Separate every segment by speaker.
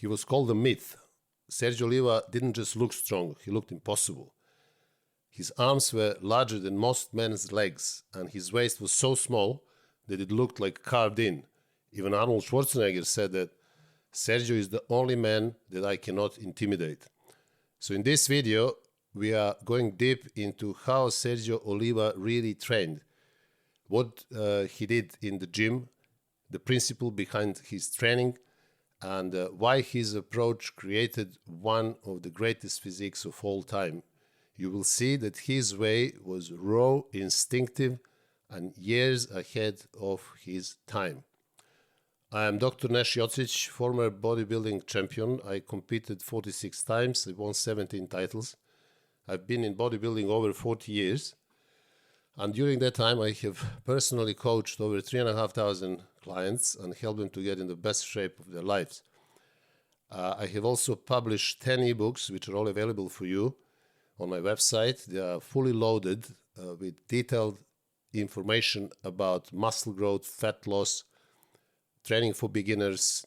Speaker 1: He was called the myth. Sergio Oliva didn't just look strong, he looked impossible. His arms were larger than most men's legs, and his waist was so small that it looked like carved in. Even Arnold Schwarzenegger said that Sergio is the only man that I cannot intimidate. So in this video, we are going deep into how Sergio Oliva really trained, what he did in the gym, the principle behind his training, and why his approach created one of the greatest physiques of all time. You will see that his way was raw, instinctive, and years ahead of his time. I am Dr. Nash Jocic, former bodybuilding champion. I competed 46 times, I won 17 titles. I've been in bodybuilding over 40 years. And during that time, I have personally coached over 3,500 clients and helped them to get in the best shape of their lives. I have also published 10 ebooks, which are all available for you on my website. They are fully loaded with detailed information about muscle growth, fat loss, training for beginners,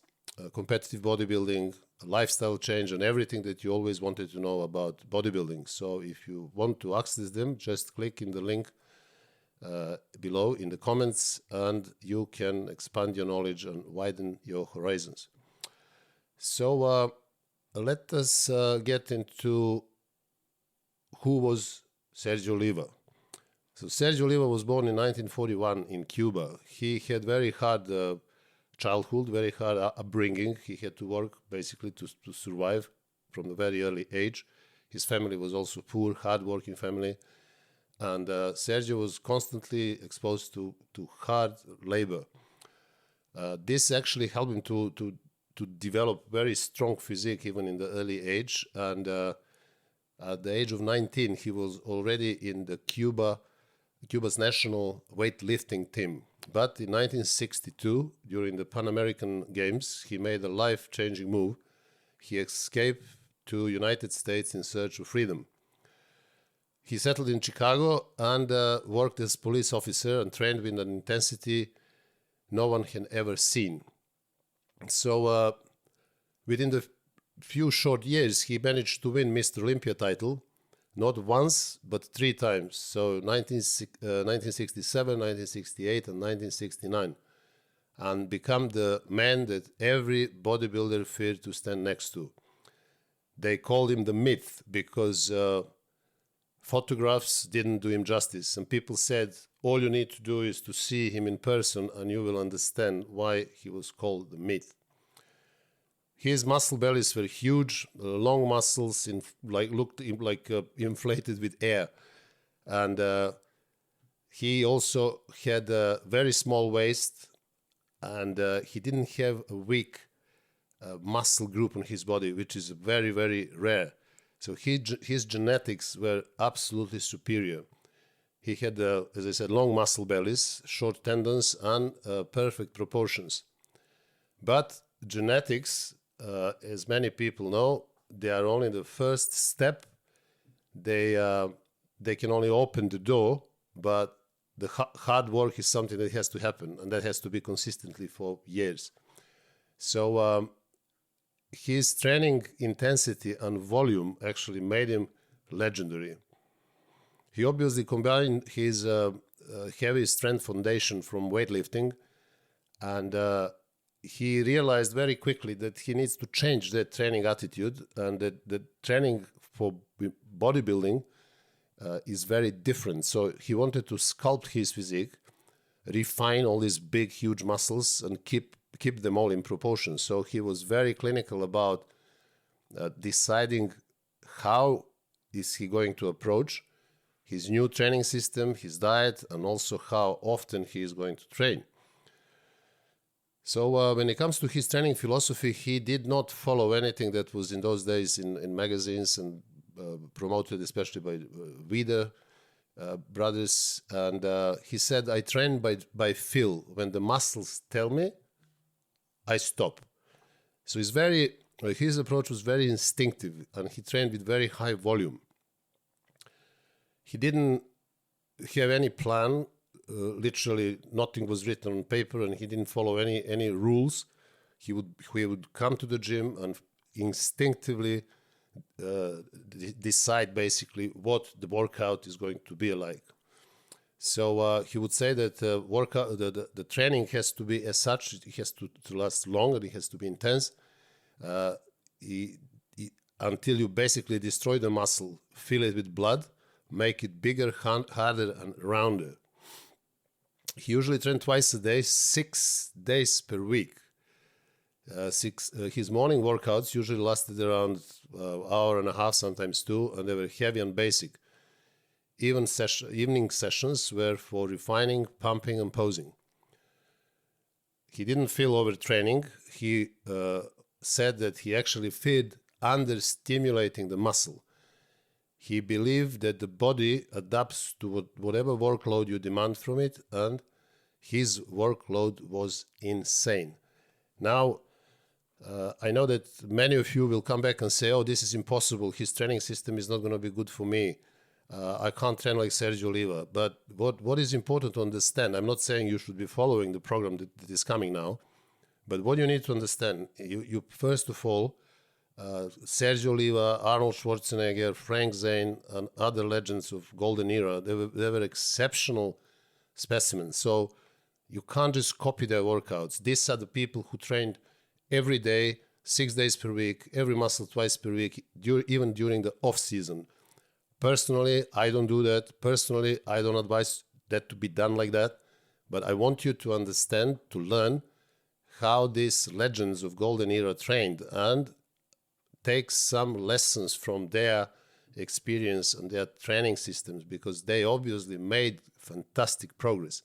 Speaker 1: competitive bodybuilding, lifestyle change, and everything that you always wanted to know about bodybuilding. So if you want to access them, just click in the link below in the comments and you can expand your knowledge and widen your horizons. So let us get into who was Sergio Oliva. So Sergio Oliva was born in 1941 in Cuba. He had very hard childhood, very hard upbringing. He had to work basically to survive from a very early age. His family was also poor, hard-working family. And Sergio was constantly exposed to hard labor. This actually helped him to develop very strong physique even in the early age. And at the age of 19, he was already in the Cuba's national weightlifting team. But in 1962, during the Pan American Games, he made a life-changing move. He escaped to United States in search of freedom. He settled in Chicago and worked as police officer and trained with an intensity no one had ever seen. So within the few short years, he managed to win Mr. Olympia title, not once, but 3 times. So 1967, 1968, and 1969. And become the man that every bodybuilder feared to stand next to. They called him the myth because photographs didn't do him justice. And people said, all you need to do is to see him in person and you will understand why he was called the myth. His muscle bellies were huge, long muscles, looked like inflated with air. And he also had a very small waist, and he didn't have a weak muscle group on his body, which is very, very rare. So his genetics were absolutely superior. He had, as I said, long muscle bellies, short tendons, and perfect proportions. But genetics, as many people know, they are only the first step. They can only open the door, but the hard work is something that has to happen, and that has to be consistently for years. So his training intensity and volume actually made him legendary. He obviously combined his heavy strength foundation from weightlifting, and he realized very quickly that he needs to change that training attitude, and that the training for bodybuilding is very different. So he wanted to sculpt his physique, refine all these big, huge muscles, and keep them all in proportion. So he was very clinical about deciding how is he going to approach his new training system, his diet, and also how often he is going to train. So when it comes to his training philosophy, he did not follow anything that was in those days in magazines and promoted especially by Wieder brothers. And he said, I train by feel. When the muscles tell me, I stop. So his approach was very instinctive, and he trained with very high volume. He didn't have any plan. Literally nothing was written on paper, and he didn't follow any rules. he would come to the gym and instinctively decide basically what the workout is going to be like. So he would say that the training has to be as such. It has to last long, and it has to be intense until you basically destroy the muscle, fill it with blood, make it bigger, harder, and rounder. He usually trained twice a day, 6 days per week. His morning workouts usually lasted around hour and a half, sometimes 2, and they were heavy and basic. Evening sessions were for refining, pumping, and posing. He didn't feel overtraining. He said that he actually feared under-stimulating the muscle. He believed that the body adapts to whatever workload you demand from it, and his workload was insane. Now, I know that many of you will come back and say, oh, this is impossible. His training system is not going to be good for me. I can't train like Sergio Oliva. But what is important to understand, I'm not saying you should be following the program that is coming now, but what you need to understand, you first of all, Sergio Oliva, Arnold Schwarzenegger, Frank Zane, and other legends of golden era, they were exceptional specimens. So you can't just copy their workouts. These are the people who trained every day, 6 days per week, every muscle twice per week, even during the off season. Personally, I don't do that. Personally, I don't advise that to be done like that. But I want you to understand, to learn how these legends of golden era trained and take some lessons from their experience and their training systems, because they obviously made fantastic progress.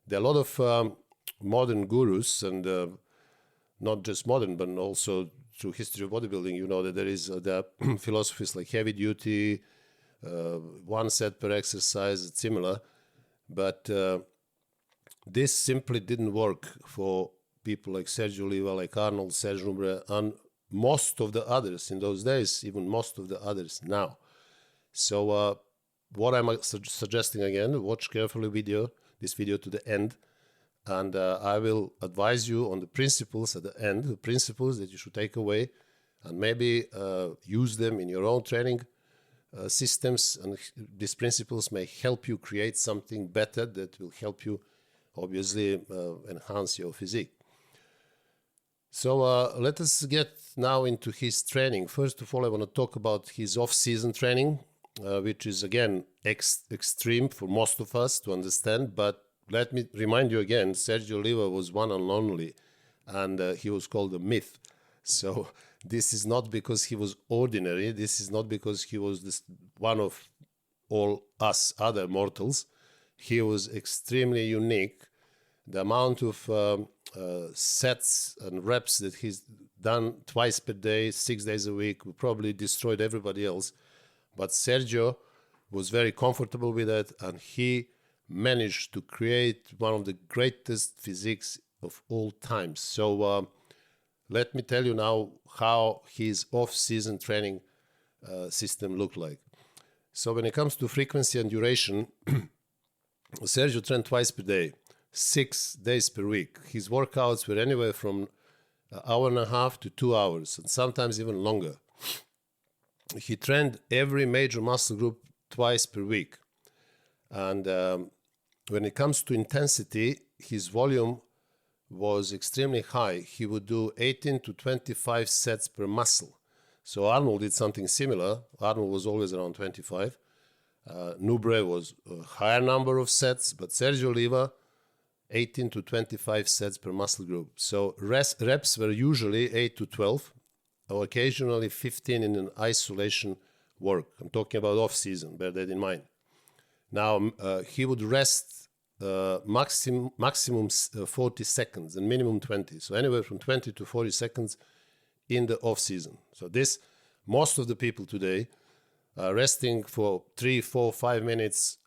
Speaker 1: There are a lot of modern gurus, and not just modern, but also through history of bodybuilding, you know that there are philosophies like heavy duty, 1 set per exercise, similar. But this simply didn't work for people like Sergio Oliva, like Arnold, Serge Numbre, and most of the others in those days, even most of the others now. So what I'm suggesting again, watch carefully this video to the end, and I will advise you on the principles at the end, the principles that you should take away, and maybe use them in your own training systems, and these principles may help you create something better that will help you obviously enhance your physique. So let us get now into his training. First of all, I want to talk about his off-season training, which is again extreme for most of us to understand. But let me remind you again, Sergio Oliva was one and only, and he was called a myth. So this is not because he was ordinary. This is not because he was one of all us other mortals. He was extremely unique. The amount of sets and reps that he's done twice per day, 6 days a week, probably destroyed everybody else. But Sergio was very comfortable with that, and he managed to create one of the greatest physiques of all times. So let me tell you now how his off-season training system looked like. So when it comes to frequency and duration, Sergio trained twice per day, 6 days per week. His workouts were anywhere from an hour and a half to 2 hours, and sometimes even longer. He trained every major muscle group twice per week. And when it comes to intensity, his volume was extremely high. He would do 18 to 25 sets per muscle. So Arnold did something similar. Arnold was always around 25. Nubre was a higher number of sets, but Sergio Oliva, 18 to 25 sets per muscle group. So reps were usually 8 to 12, or occasionally 15 in an isolation work. I'm talking about off-season, bear that in mind. Now, he would rest maximum 40 seconds and minimum 20. So anywhere from 20 to 40 seconds in the off-season. So this, most of the people today are resting for 3, 4, 5 minutes.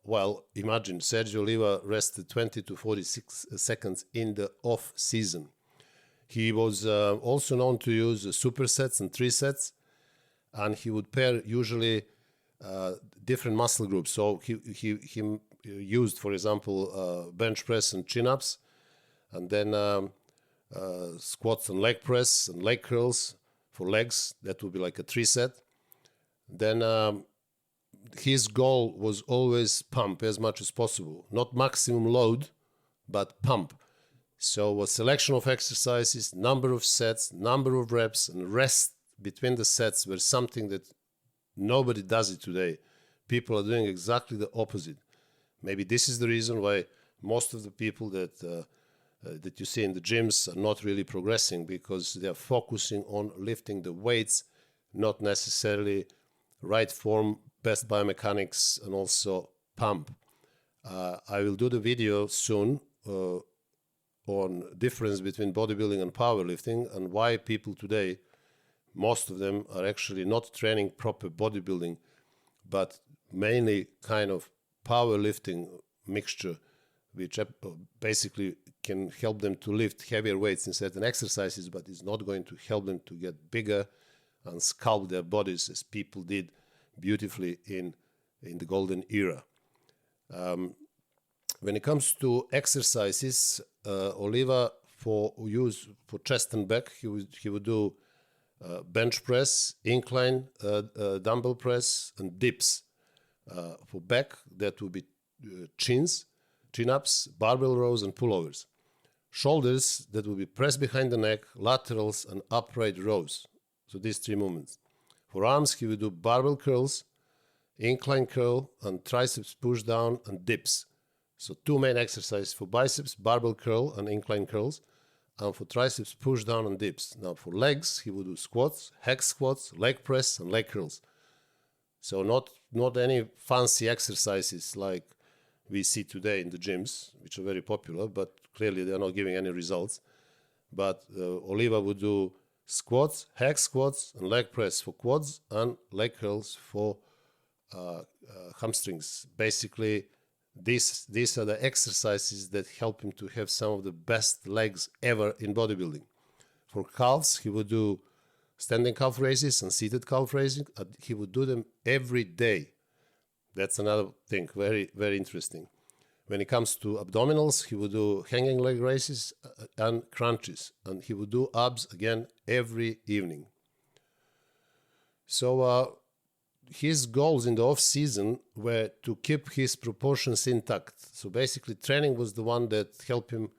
Speaker 1: Well, imagine Sergio Oliva rested 20 to 46 seconds in the off-season. He was also known to use supersets and 3 sets, and he would pair usually different muscle groups. So he used, for example, bench press and chin-ups, and then squats and leg press and leg curls for legs. That would be like a 3-set. Then his goal was always pump as much as possible. Not maximum load, but pump. So a selection of exercises, number of sets, number of reps, and rest between the sets were something that nobody does it today. People are doing exactly the opposite. Maybe this is the reason why most of the people that you see in the gyms are not really progressing, because they are focusing on lifting the weights, not necessarily right form, best biomechanics, and also pump. I will do the video soon on difference between bodybuilding and powerlifting, and why people today, most of them, are actually not training proper bodybuilding, but mainly kind of powerlifting mixture, which basically can help them to lift heavier weights in certain exercises, but is not going to help them to get bigger and sculpt their bodies as people did beautifully in the golden era. When it comes to exercises, Oliva for chest and back, he would do bench press, incline, dumbbell press, and dips. For back, that would be chin-ups, barbell rows, and pullovers. Shoulders, that would be press behind the neck, laterals, and upright rows. So these 3 movements. For arms, he would do barbell curls, incline curl, and triceps push down and dips. So 2 main exercises for biceps, barbell curl and incline curls, and for triceps push down and dips. Now for legs, he would do squats, hex squats, leg press, and leg curls. So not any fancy exercises like we see today in the gyms, which are very popular, but clearly they are not giving any results. But Oliva would do squats, hex squats, and leg press for quads, and leg curls for hamstrings. Basically, these are the exercises that help him to have some of the best legs ever in bodybuilding. For calves, he would do standing calf raises and seated calf raising. He would do them every day. That's another thing, very, very interesting. When it comes to abdominals, he would do hanging leg raises and crunches. And he would do abs again every evening. So his goals in the off-season were to keep his proportions intact. So basically, training was the one that helped him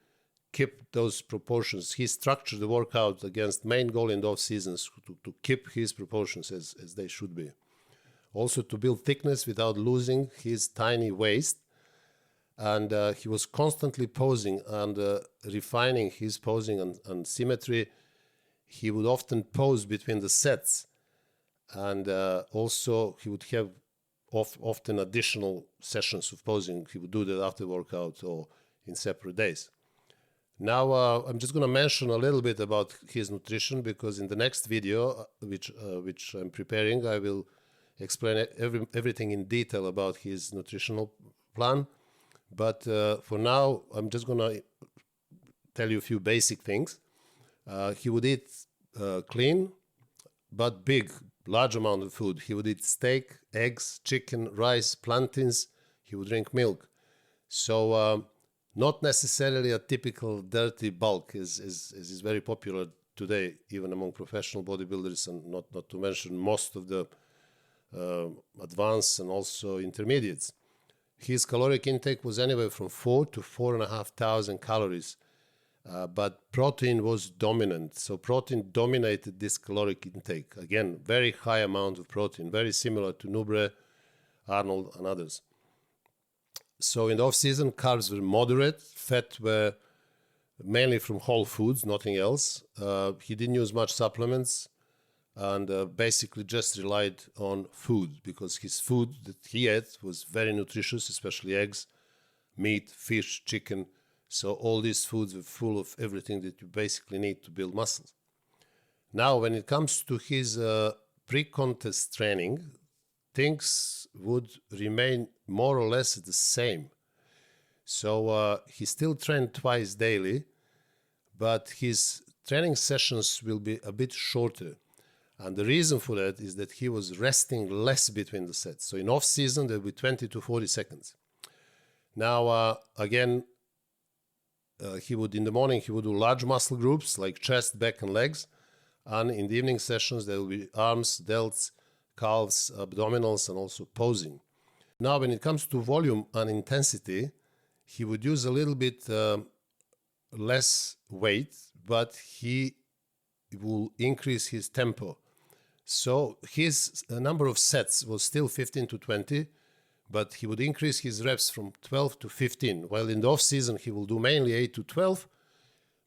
Speaker 1: keep those proportions. He structured the workout against main goal in the off-seasons to keep his proportions as they should be. Also to build thickness without losing his tiny waist. And he was constantly posing and refining his posing and symmetry. He would often pose between the sets. And also he would have often additional sessions of posing. He would do that after workout or in separate days. Now I'm just going to mention a little bit about his nutrition, because in the next video, which I'm preparing, I will explain everything in detail about his nutritional plan. But for now, I'm just going to tell you a few basic things. He would eat clean, but large amount of food. He would eat steak, eggs, chicken, rice, plantains. He would drink milk. So not necessarily a typical dirty bulk as is very popular today, even among professional bodybuilders, and not to mention most of the advanced and also intermediates. His caloric intake was anywhere from 4,000 to 4,500 calories. But protein was dominant. So protein dominated this caloric intake. Again, very high amount of protein, very similar to Nubre, Arnold, and others. So in the off-season, carbs were moderate. Fat were mainly from whole foods, nothing else. He didn't use much supplements and basically just relied on food, because his food that he ate was very nutritious, especially eggs, meat, fish, chicken. So all these foods were full of everything that you basically need to build muscles. Now, when it comes to his pre-contest training, things would remain more or less the same. So he still trained twice daily, but his training sessions will be a bit shorter. And the reason for that is that he was resting less between the sets. So in off-season, there will be 20 to 40 seconds. Now, again, in the morning, he would do large muscle groups like chest, back, and legs. And in the evening sessions, there will be arms, delts, calves, abdominals, and also posing. Now, when it comes to volume and intensity, he would use a little bit less weight, but he will increase his tempo. So his number of sets was still 15 to 20, but he would increase his reps from 12 to 15. While in the off season, he will do mainly 8 to 12.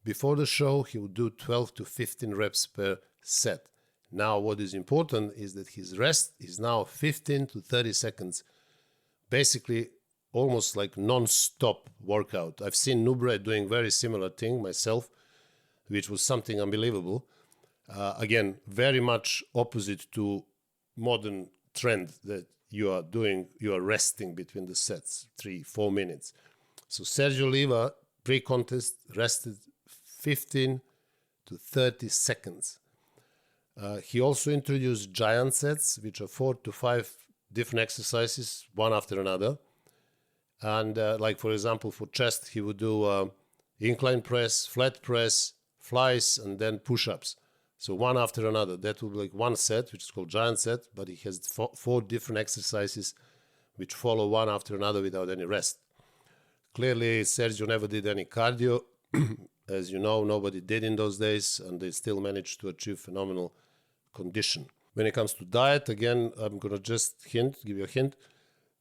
Speaker 1: Before the show, he would do 12 to 15 reps per set. Now, what is important is that his rest is now 15 to 30 seconds, basically almost like non-stop workout. I've seen Nubre doing very similar thing myself, which was something unbelievable. Again, very much opposite to modern trend that you are resting between the sets, 3-4 minutes. So Sergio Oliva, pre-contest, rested 15 to 30 seconds. He also introduced giant sets, which are 4 to 5 different exercises, one after another. And like, for example, for chest, he would do incline press, flat press, flies, and then push-ups. So one after another. That will be like one set, which is called giant set, but he has four different exercises which follow one after another without any rest. Clearly, Sergio never did any cardio. As you know, nobody did in those days, and they still managed to achieve phenomenal condition. When it comes to diet, again, I'm going to just give you a hint.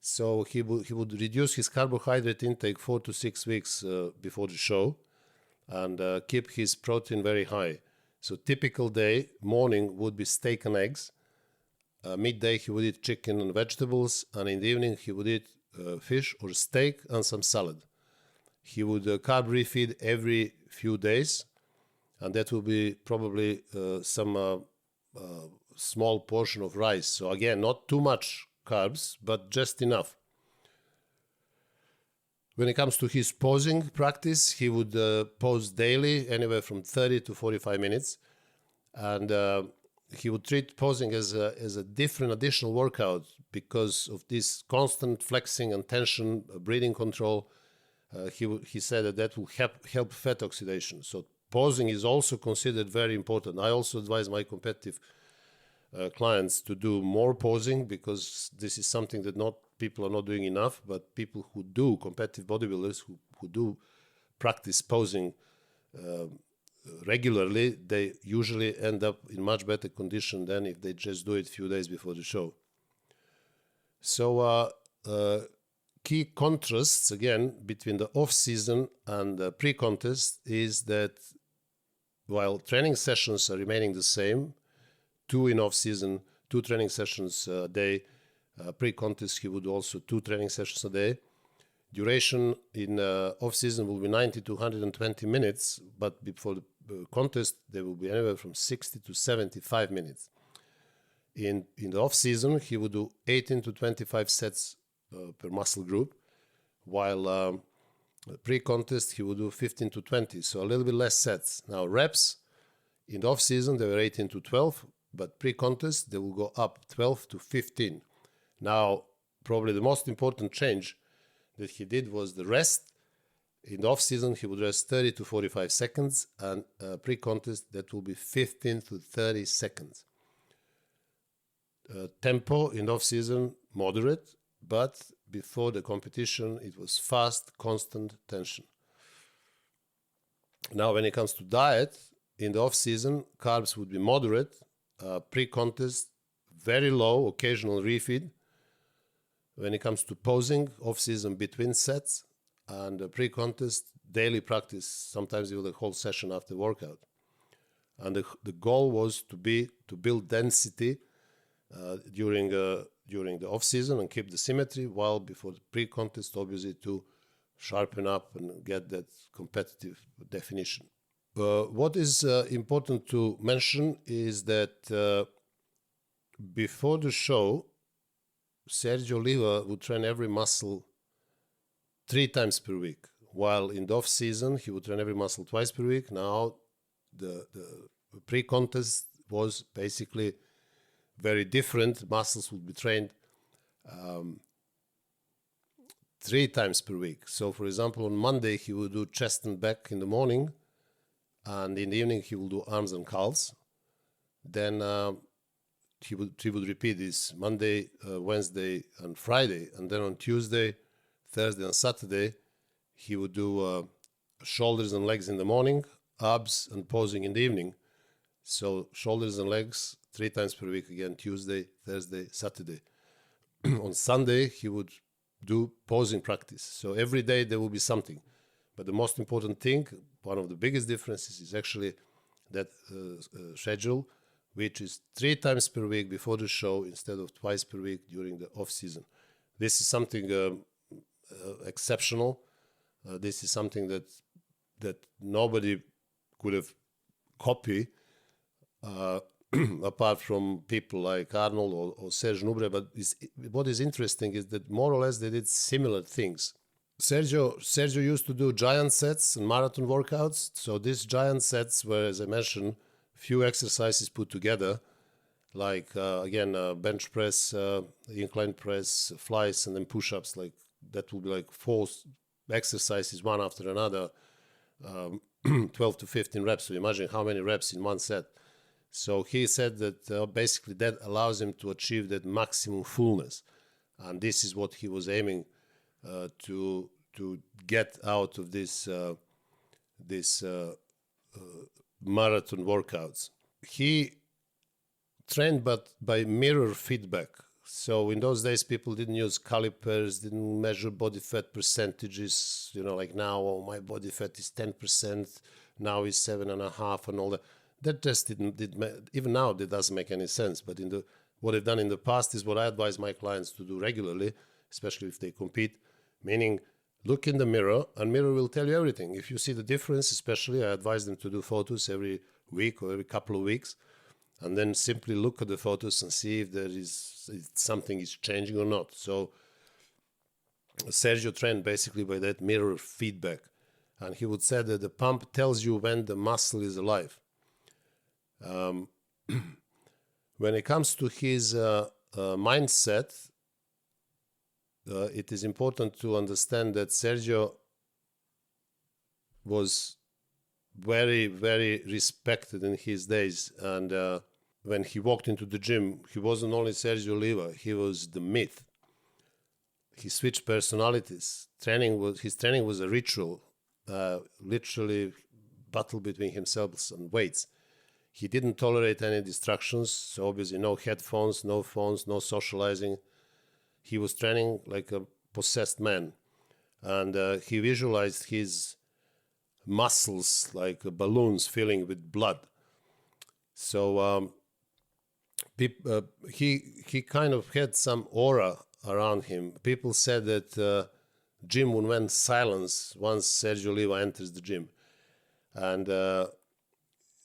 Speaker 1: So he would reduce his carbohydrate intake 4 to 6 weeks before the show, and keep his protein very high. So typical day, morning would be steak and eggs. Midday he would eat chicken and vegetables, and in the evening he would eat fish or steak and some salad. He would carb refeed every few days, and that will be probably some small portion of rice. So again, not too much carbs, but just enough. When it comes to his posing practice, he would pose daily, anywhere from 30 to 45 minutes. And he would treat posing as a different additional workout because of this constant flexing and tension, breathing control. He said that will help fat oxidation. So posing is also considered very important. I also advise my competitive clients to do more posing, because this is something that people are not doing enough, but people who do, competitive bodybuilders who do practice posing regularly, they usually end up in much better condition than if they just do it a few days before the show. So key contrasts, again, between the off-season and the pre-contest is that while training sessions are remaining the same, 2 in off-season, 2 training sessions a day. Pre-contest, he would also 2 training sessions a day. Duration in off-season will be 90 to 120 minutes, but before the contest, they will be anywhere from 60 to 75 minutes. In the off-season, he would do 18 to 25 sets per muscle group, while pre-contest, he would do 15 to 20, so a little bit less sets. Now, reps, in the off-season, they were 18 to 12, but pre-contest, they will go up 12 to 15. Now, probably the most important change that he did was the rest. In the off-season, he would rest 30 to 45 seconds, and pre-contest, that will be 15 to 30 seconds. Tempo in the off-season, moderate, but before the competition, it was fast, constant tension. Now, when it comes to diet, in the off-season, carbs would be moderate, pre-contest, very low, occasional refeed. When it comes to posing, off-season between sets, and pre-contest, daily practice, sometimes even the whole session after workout. And the goal was to build density during the off-season and keep the symmetry, while before the pre-contest, obviously, to sharpen up and get that competitive definition. What is important to mention is that before the show, Sergio Oliva would train every muscle 3 times per week, while in the off-season, he would train every muscle twice per week. Now, the pre-contest was basically very different. Muscles would be trained 3 times per week. So, for example, on Monday, he would do chest and back in the morning, and in the evening, he will do arms and calves. Then he would repeat this Monday, Wednesday, and Friday. And then on Tuesday, Thursday, and Saturday, he would do shoulders and legs in the morning, abs and posing in the evening. So shoulders and legs 3 times per week again, Tuesday, Thursday, Saturday. On Sunday, he would do posing practice. So every day there will be something. But the most important thing, one of the biggest differences, is actually that schedule, which is 3 times per week before the show instead of twice per week during the off season. This is something exceptional. This is something that nobody could have copied apart from people like Arnold or Sergio Oliva. But what is interesting is that more or less they did similar things. Sergio used to do giant sets and marathon workouts. So these giant sets were, as I mentioned, few exercises put together, like bench press, incline press, flies, and then push-ups. Like that will be like 4 exercises one after another, 12 to 15 reps. So imagine how many reps in one set. So he said that basically that allows him to achieve that maximum fullness, and this is what he was aiming to get out of this marathon workouts. He trained but by mirror feedback. So in those days, people didn't use calipers, didn't measure body fat percentages. Like now, my body fat is 10%, now is 7.5%, and all that. That just even now, that doesn't make any sense. But what I've done in the past is what I advise my clients to do regularly, especially if they compete, meaning look in the mirror, and mirror will tell you everything. If you see the difference, especially, I advise them to do photos every week or every couple of weeks, and then simply look at the photos and see if something is changing or not. So Sergio trained basically by that mirror feedback, and he would say that the pump tells you when the muscle is alive. When it comes to his mindset, it is important to understand that Sergio was very, very respected in his days. And when he walked into the gym, he wasn't only Sergio Oliva, he was the myth. He switched personalities. His training was a ritual, literally battle between himself and weights. He didn't tolerate any distractions, so obviously no headphones, no phones, no socializing. He was training like a possessed man, and he visualized his muscles like balloons filling with blood. So he kind of had some aura around him. People said that gym went silence once Sergio Oliva enters the gym, and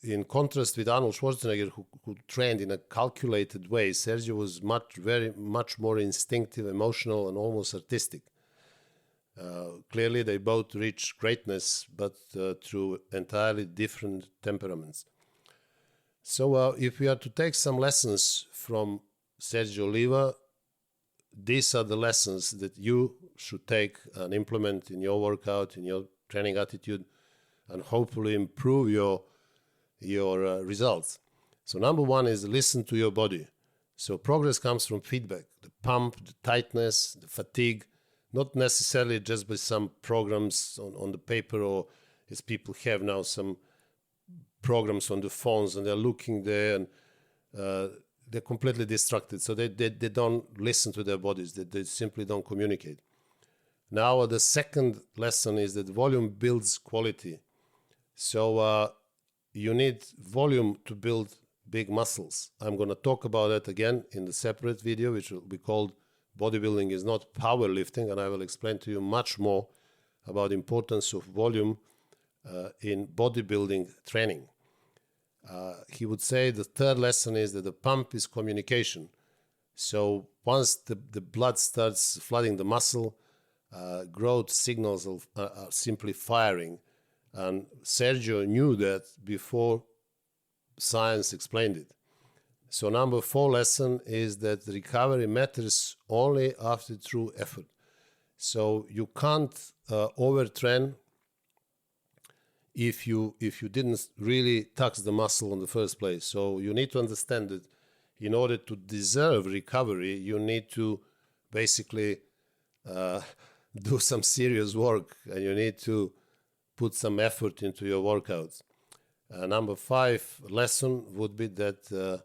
Speaker 1: in contrast with Arnold Schwarzenegger, who trained in a calculated way, Sergio was very much more instinctive, emotional, and almost artistic. Clearly, they both reached greatness, but through entirely different temperaments. So if we are to take some lessons from Sergio Oliva, these are the lessons that you should take and implement in your workout, in your training attitude, and hopefully improve your results. So number one is listen to your body. So progress comes from feedback, the pump, the tightness, the fatigue, not necessarily just by some programs on the paper, or as people have now some programs on the phones and they're looking there and they're completely distracted. So they don't listen to their bodies. They simply don't communicate. Now the second lesson is that volume builds quality. So you need volume to build big muscles. I'm going to talk about that again in the separate video, which will be called Bodybuilding is not powerlifting, and I will explain to you much more about the importance of volume in bodybuilding training. He would say the third lesson is that the pump is communication. So once the blood starts flooding the muscle, growth signals are simply firing. And Sergio knew that before science explained it. So number 4 lesson is that recovery matters only after true effort. So you can't overtrain if you didn't really tax the muscle in the first place. So you need to understand that in order to deserve recovery, you need to basically do some serious work, and you need to put some effort into your workouts. Number 5 lesson would be that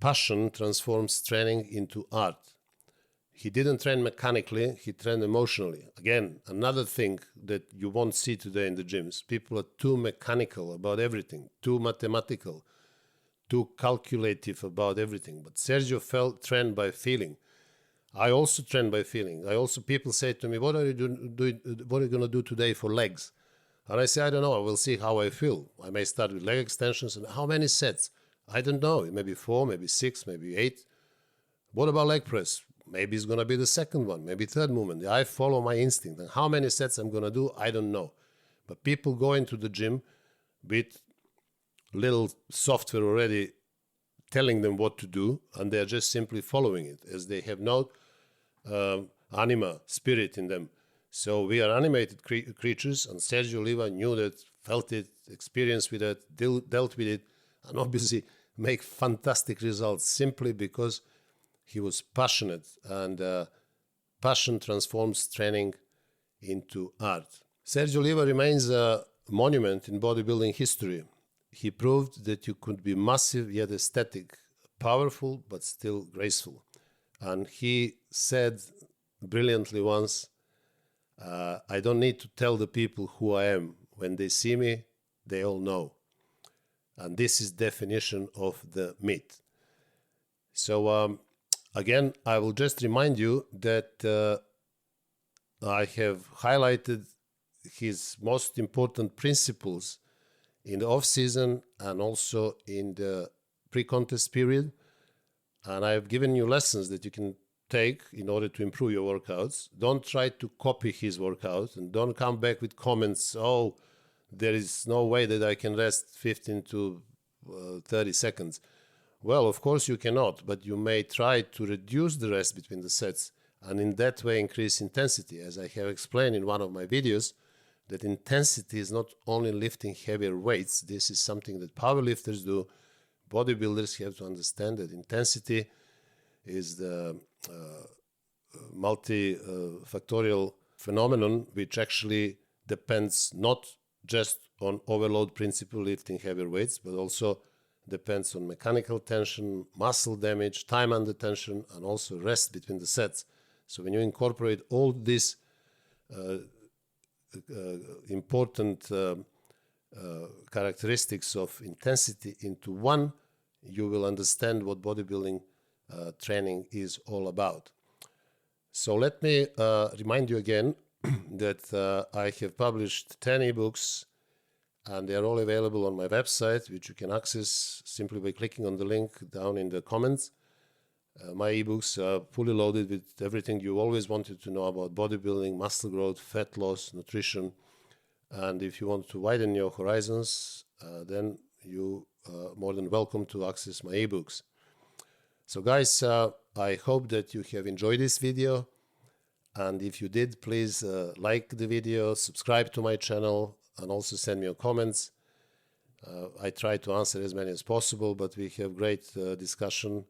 Speaker 1: passion transforms training into art. He didn't train mechanically, he trained emotionally. Again, another thing that you won't see today in the gyms. People are too mechanical about everything, too mathematical, too calculative about everything. But Sergio trained by feeling. I also train by feeling. People say to me, what are you going to do today for legs? And I say, I don't know. I will see how I feel. I may start with leg extensions. And how many sets? I don't know. Maybe 4, maybe 6, maybe 8. What about leg press? Maybe it's going to be the second one, maybe third movement. I follow my instinct. And how many sets I'm going to do, I don't know. But people go into the gym with little software already telling them what to do, and they're just simply following it, as they have no anima, spirit in them. So we are animated creatures, and Sergio Oliva knew that, felt it, experienced with it, dealt with it, and obviously make fantastic results simply because he was passionate, and passion transforms training into art. Sergio Oliva remains a monument in bodybuilding history. He proved that you could be massive yet aesthetic, powerful but still graceful. And he said brilliantly once, I don't need to tell the people who I am. When they see me, they all know. And this is definition of the myth. So again, I will just remind you that I have highlighted his most important principles in the off-season and also in the pre-contest period. And I've given you lessons that you can take in order to improve your workouts. Don't try to copy his workout, and don't come back with comments, oh, there is no way that I can rest 15 to 30 seconds. Well, of course you cannot, but you may try to reduce the rest between the sets and in that way increase intensity. As I have explained in one of my videos, that intensity is not only lifting heavier weights. This is something that powerlifters do. Bodybuilders have to understand that intensity is the multifactorial phenomenon which actually depends not just on overload principle, lifting heavier weights, but also depends on mechanical tension, muscle damage, time under tension, and also rest between the sets. So when you incorporate all these important characteristics of intensity into one, you will understand what bodybuilding training is all about. So let me remind you again that I have published 10 ebooks, and they are all available on my website, which you can access simply by clicking on the link down in the comments. My ebooks are fully loaded with everything you always wanted to know about bodybuilding, muscle growth, fat loss, nutrition. And if you want to widen your horizons, then you are more than welcome to access my ebooks. So guys, I hope that you have enjoyed this video. And if you did, please like the video, subscribe to my channel, and also send me your comments. I try to answer as many as possible, but we have great discussion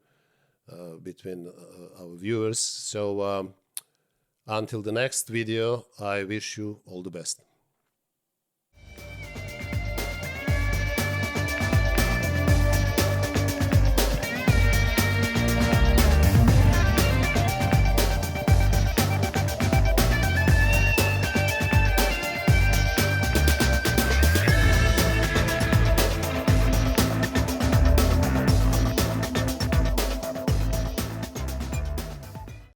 Speaker 1: between our viewers. So until the next video, I wish you all the best.